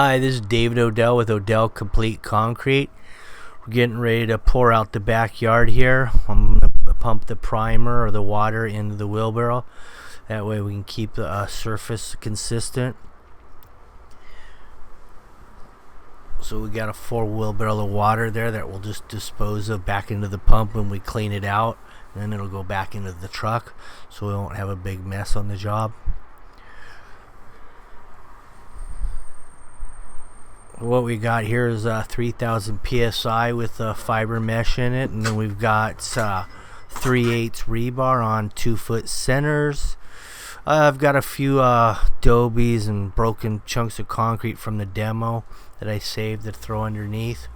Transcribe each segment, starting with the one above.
Hi, this is David Odell with OdellCompleteConcrete. We're getting ready to pour out the backyard here. I'm going to pump the primer or the water into the wheelbarrow. That way we can keep the surface consistent. So we got a 4 wheelbarrow of water there that we'll just dispose of back into the pump when we clean it out. And then it'll go back into the truck so we won't have a big mess on the job. What we got here is 3000 psi with fiber mesh in it, and then we've got 3/8 rebar on 2-foot centers. I've got a few dobies and broken chunks of concrete from the demo that I saved to throw underneath.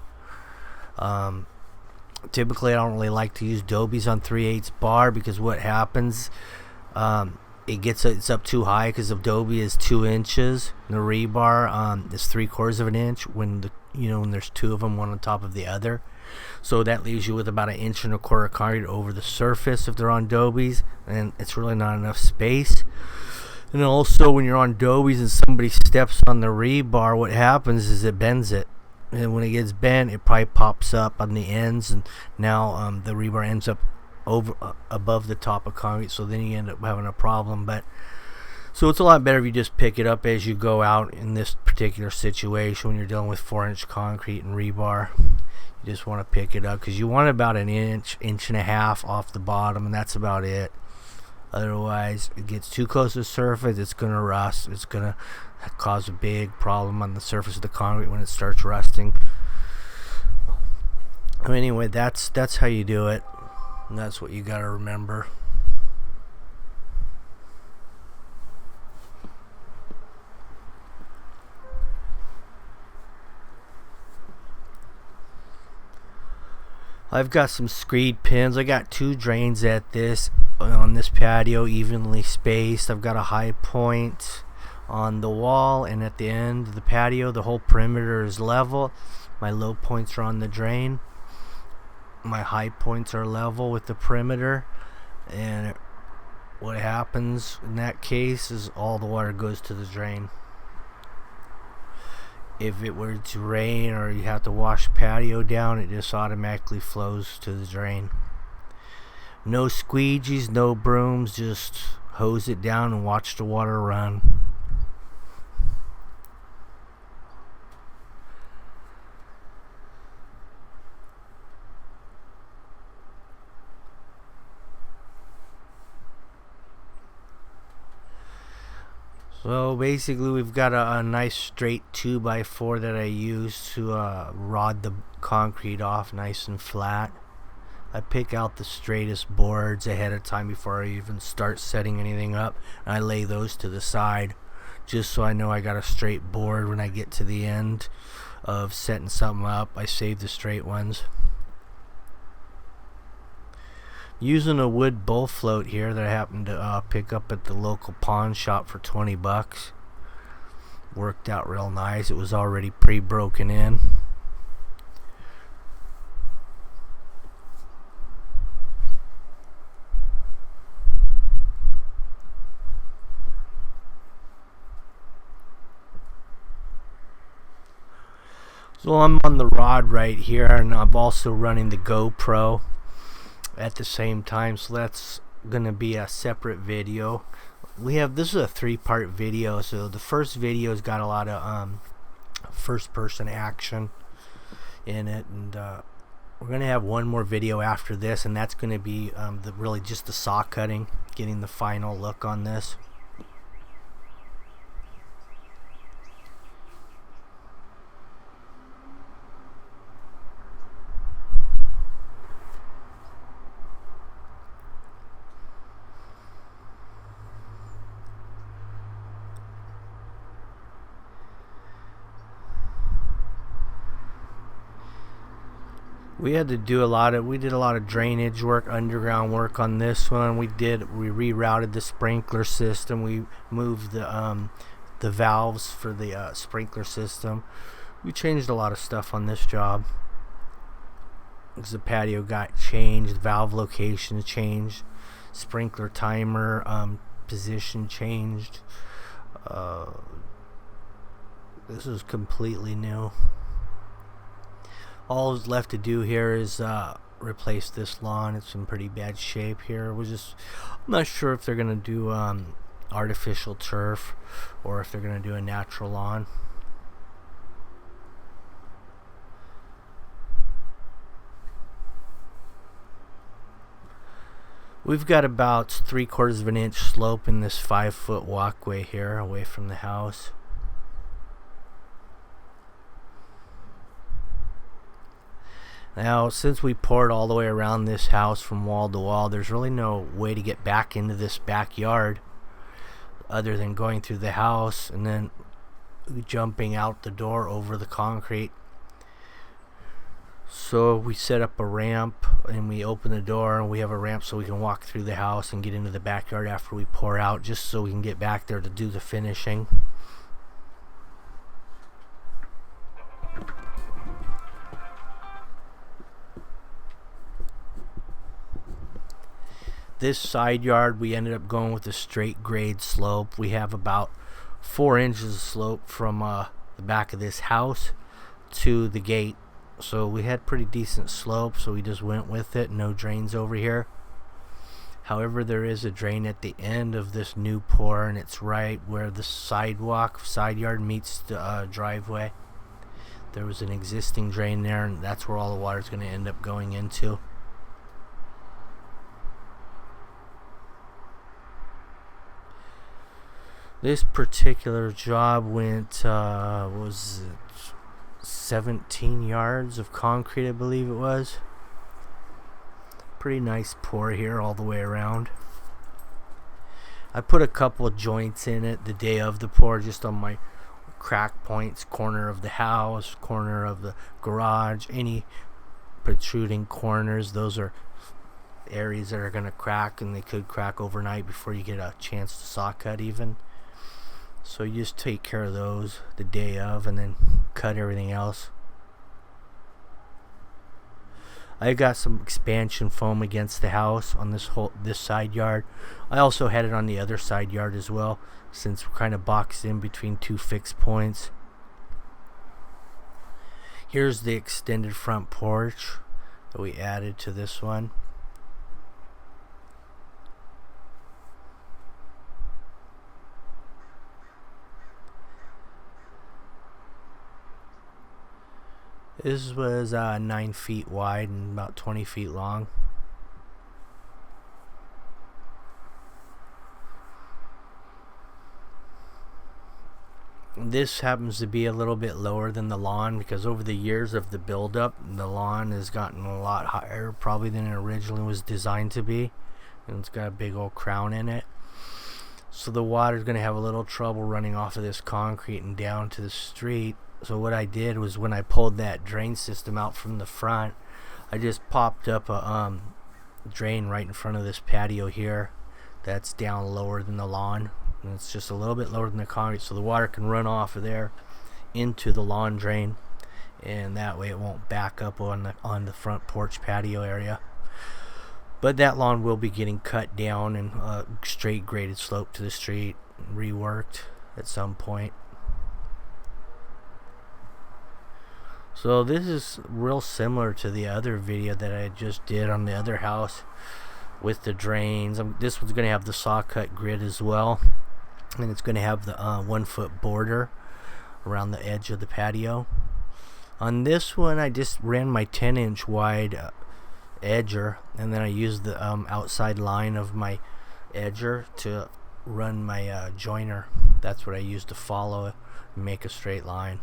Typically I don't really like to use dobies on 3/8 bar because what happens, it's up too high because the dobie is 2 inches. And the rebar is 3/4 of an inch when there's 2 of them, one on top of the other. So that leaves you with about 1.25 inches concrete over the surface if they're on dobies, and it's really not enough space. And also when you're on dobies and somebody steps on the rebar, what happens is it bends it. And when it gets bent, it probably pops up on the ends, and now the rebar ends up above the top of concrete, so then you end up having a problem. But so it's a lot better if you just pick it up as you go out. In this particular situation, when you're dealing with 4-inch concrete and rebar, you just want to pick it up because you want about 1 inch, 1.5 inches off the bottom, and that's about it. Otherwise, it gets too close to the surface, it's going to rust. It's going to cause a big problem on the surface of the concrete when it starts rusting. Anyway, that's how you do it. And that's what you got to remember. I've got some screed pins. I got 2 drains on this patio, evenly spaced. I've got a high point on the wall, and at the end of the patio the whole perimeter is level. My low points are on the drain. My high points are level with the perimeter, and what happens in that case is all the water goes to the drain. If it were to rain or you have to wash patio down, it just automatically flows to the drain. No squeegees, no brooms, just hose it down and watch the water run. So basically we've got a nice straight 2x4 that I use to rod the concrete off nice and flat. I pick out the straightest boards ahead of time before I even start setting anything up, and I lay those to the side just so I know I got a straight board. When I get to the end of setting something up, I save the straight ones. Using a wood bull float here that I happened to pick up at the local pawn shop for $20. Worked out real nice. It was already pre-broken in. So I'm on the rod right here, and I'm also running the GoPro at the same time, so that's gonna be a separate video. This is a 3-part video, so the first video's got a lot of first person action in it, and we're gonna have one more video after this, and that's gonna be really just the saw cutting, getting the final look on this. We did a lot of drainage work, underground work on this one. We rerouted the sprinkler system. We moved the valves for the sprinkler system. We changed a lot of stuff on this job because the patio got changed, valve location changed, sprinkler timer position changed. This is completely new. All is left to do here is replace this lawn. It's in pretty bad shape here. I'm not sure if they're gonna do artificial turf or if they're gonna do a natural lawn. We've got about 3/4 of an inch slope in this 5-foot walkway here away from the house. Now, since we poured all the way around this house from wall to wall, there's really no way to get back into this backyard other than going through the house and then jumping out the door over the concrete. So we set up a ramp and we open the door and we have a ramp so we can walk through the house and get into the backyard after we pour out, just so we can get back there to do the finishing. This side yard, we ended up going with a straight grade slope. We have about 4 inches of slope from the back of this house to the gate. So we had pretty decent slope, so we just went with it. No drains over here. However, there is a drain at the end of this new pour, and it's right where the side yard meets the driveway. There was an existing drain there, and that's where all the water is going to end up going into. This particular job went, was it 17 yards of concrete, I believe it was. Pretty nice pour here all the way around. I put a couple of joints in it the day of the pour, just on my crack points, corner of the house, corner of the garage, any protruding corners. Those are areas that are going to crack, and they could crack overnight before you get a chance to saw cut even. So you just take care of those the day of and then cut everything else. I got some expansion foam against the house on this side yard. I also had it on the other side yard as well, since we're kind of boxed in between two fixed points. Here's the extended front porch that we added to this one. This was 9 feet wide and about 20 feet long. This happens to be a little bit lower than the lawn because over the years of the buildup, the lawn has gotten a lot higher probably than it originally was designed to be. And it's got a big old crown in it. So the water's going to have a little trouble running off of this concrete and down to the street. So what I did was, when I pulled that drain system out from the front, I just popped up a drain right in front of this patio here that's down lower than the lawn, and it's just a little bit lower than the concrete, so the water can run off of there into the lawn drain, and that way it won't back up on the front porch patio area. But that lawn will be getting cut down and straight graded slope to the street, reworked at some point. So this is real similar to the other video that I just did on the other house with the drains. This one's going to have the saw cut grid as well, and it's going to have the 1 foot border around the edge of the patio. On this one, I just ran my 10-inch wide edger, and then I used the outside line of my edger to run my joiner. That's what I used to follow and make a straight line.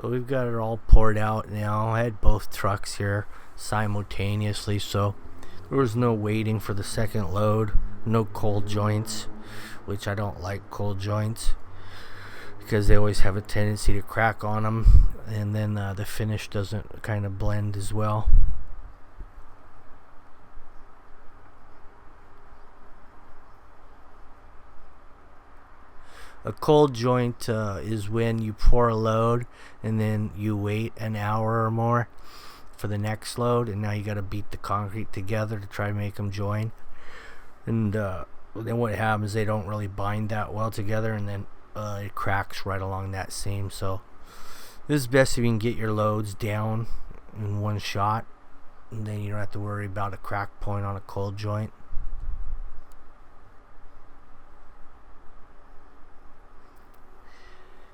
So we've got it all poured out now. I had both trucks here simultaneously, so there was no waiting for the second load. No cold joints, which I don't like cold joints because they always have a tendency to crack on them, and then the finish doesn't kind of blend as well. A cold joint is when you pour a load and then you wait an hour or more for the next load, and now you got to beat the concrete together to try to make them join. And then what happens, they don't really bind that well together, and then it cracks right along that seam. So this is best if you can get your loads down in one shot, and then you don't have to worry about a crack point on a cold joint.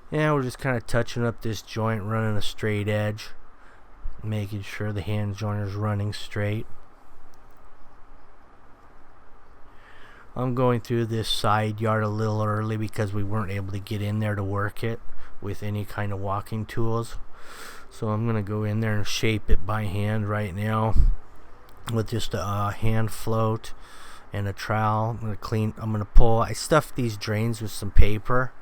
Yeah, we're just kind of touching up this joint, running a straight edge, making sure the hand joiner's running straight. I'm going through this side yard a little early because we weren't able to get in there to work it with any kind of walking tools. So I'm going to go in there and shape it by hand right now with just a hand float and a trowel. I stuffed these drains with some paper,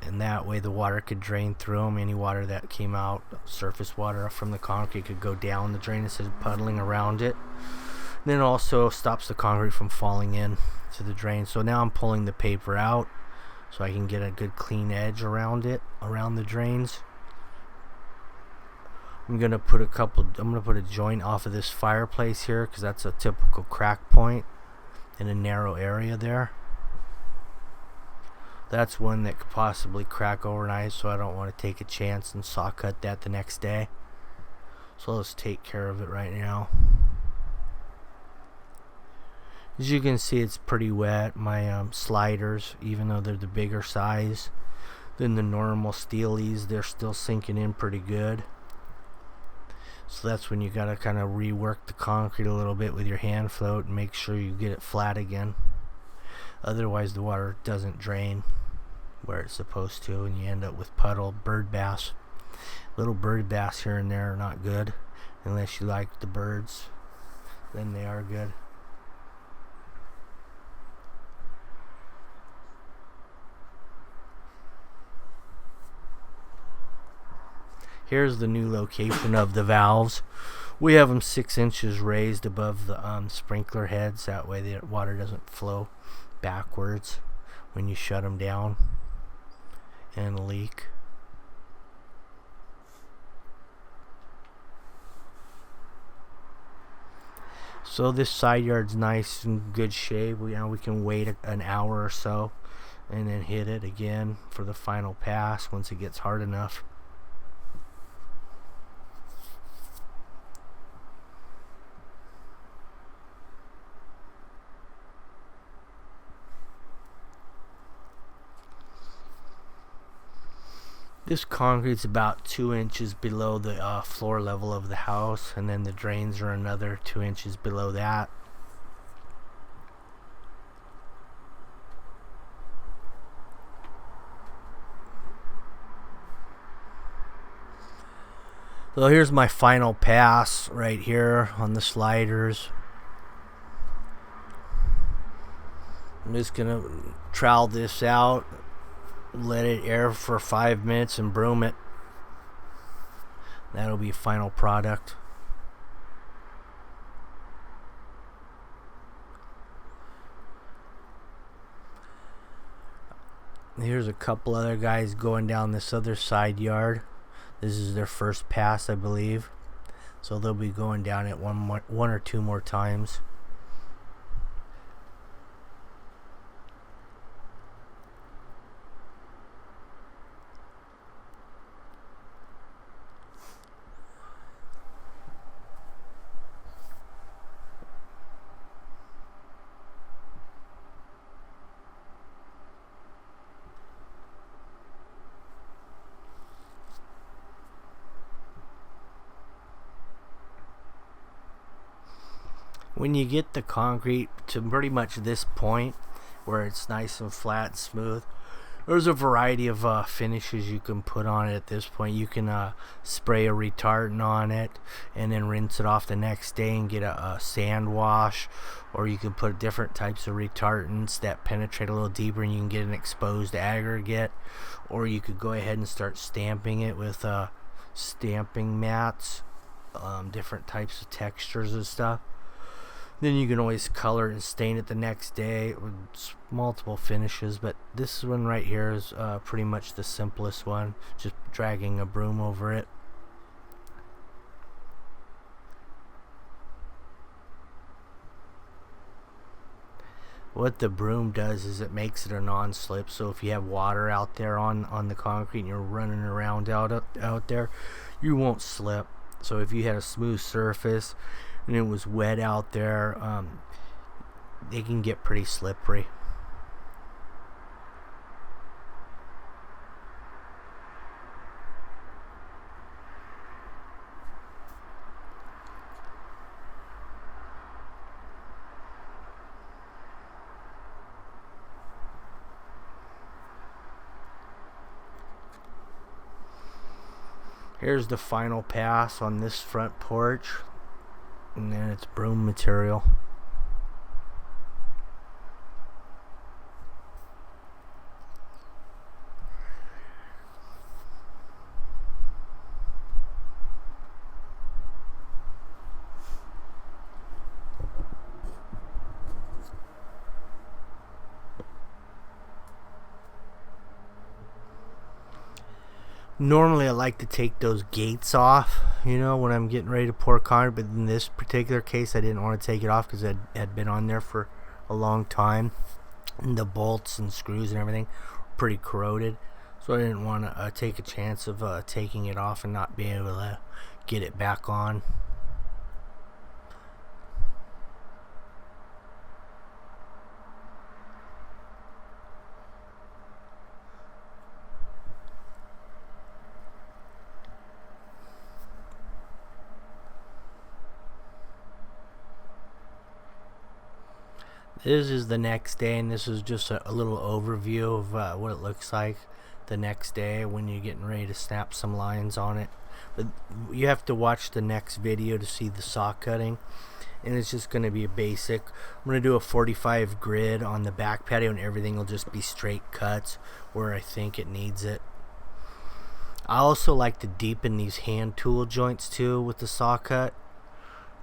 and that way the water could drain through them. Any water that came out, surface water from the concrete, could go down the drain instead of puddling around it. And then it also stops the concrete from falling in to the drain. So now I'm pulling the paper out so I can get a good clean edge around the drains. I'm gonna put a joint off of this fireplace here because that's a typical crack point in a narrow area there. That's one that could possibly crack overnight, so I don't want to take a chance and saw cut that the next day. So let's take care of it right now. As you can see, it's pretty wet. My sliders, even though they're the bigger size than the normal steelies, they're still sinking in pretty good. So that's when you gotta kind of rework the concrete a little bit with your hand float and make sure you get it flat again. Otherwise the water doesn't drain where it's supposed to, and you end up with puddle. Bird bass, little bird bass here and there are not good unless you like the birds, then they are good. Here's the new location of the valves. We have them 6 inches raised above the sprinkler heads. That way the water doesn't flow backwards when you shut them down and leak. So this side yard's nice and good shape. We can wait an hour or so and then hit it again for the final pass once it gets hard enough. This concrete's about 2 inches below the floor level of the house, and then the drains are another 2 inches below that. So here's my final pass right here on the sliders. I'm just gonna trowel this out, let it air for 5 minutes, and broom it. That'll be final product. Here's a couple other guys going down this other side yard. This is their first pass, I believe, so they'll be going down it one or two more times. When you get the concrete to pretty much this point where it's nice and flat and smooth, there's a variety of finishes you can put on it at this point. You can spray a retardant on it and then rinse it off the next day and get a sand wash, or you can put different types of retardants that penetrate a little deeper and you can get an exposed aggregate, or you could go ahead and start stamping it with stamping mats, different types of textures and stuff. Then you can always color and stain it the next day with multiple finishes, but this one right here is pretty much the simplest one, just dragging a broom over it. What the broom does is it makes it a non-slip, so if you have water out there on the concrete and you're running around out there, you won't slip. So if you had a smooth surface and it was wet out there, they can get pretty slippery. Here's the final pass on this front porch, and then it's broom material. Normally I like to take those gates off, you know, when I'm getting ready to pour concrete, but in this particular case I didn't want to take it off because it had been on there for a long time, and the bolts and screws and everything were pretty corroded, so I didn't want to take a chance of taking it off and not being able to get it back on. This is the next day, and this is just a little overview of what it looks like the next day when you're getting ready to snap some lines on it. But you have to watch the next video to see the saw cutting, and it's just going to be a basic. I'm going to do a 45 grid on the back patio, and everything will just be straight cuts where I think it needs it. I also like to deepen these hand tool joints too with the saw cut.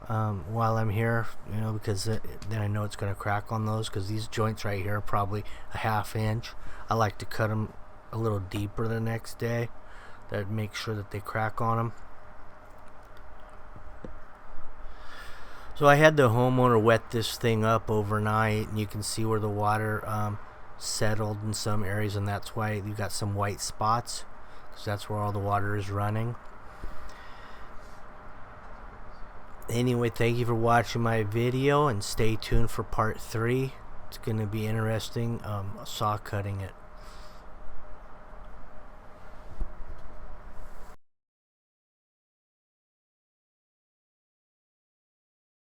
While I'm here, you know, because then I know it's going to crack on those, because these joints right here are probably a ½ inch. I like to cut them a little deeper the next day. That makes sure that they crack on them. So I had the homeowner wet this thing up overnight, and you can see where the water settled in some areas, and that's why you got some white spots, because that's where all the water is running. Anyway, thank you for watching my video, and stay tuned for part 3. It's going to be interesting, saw cutting it.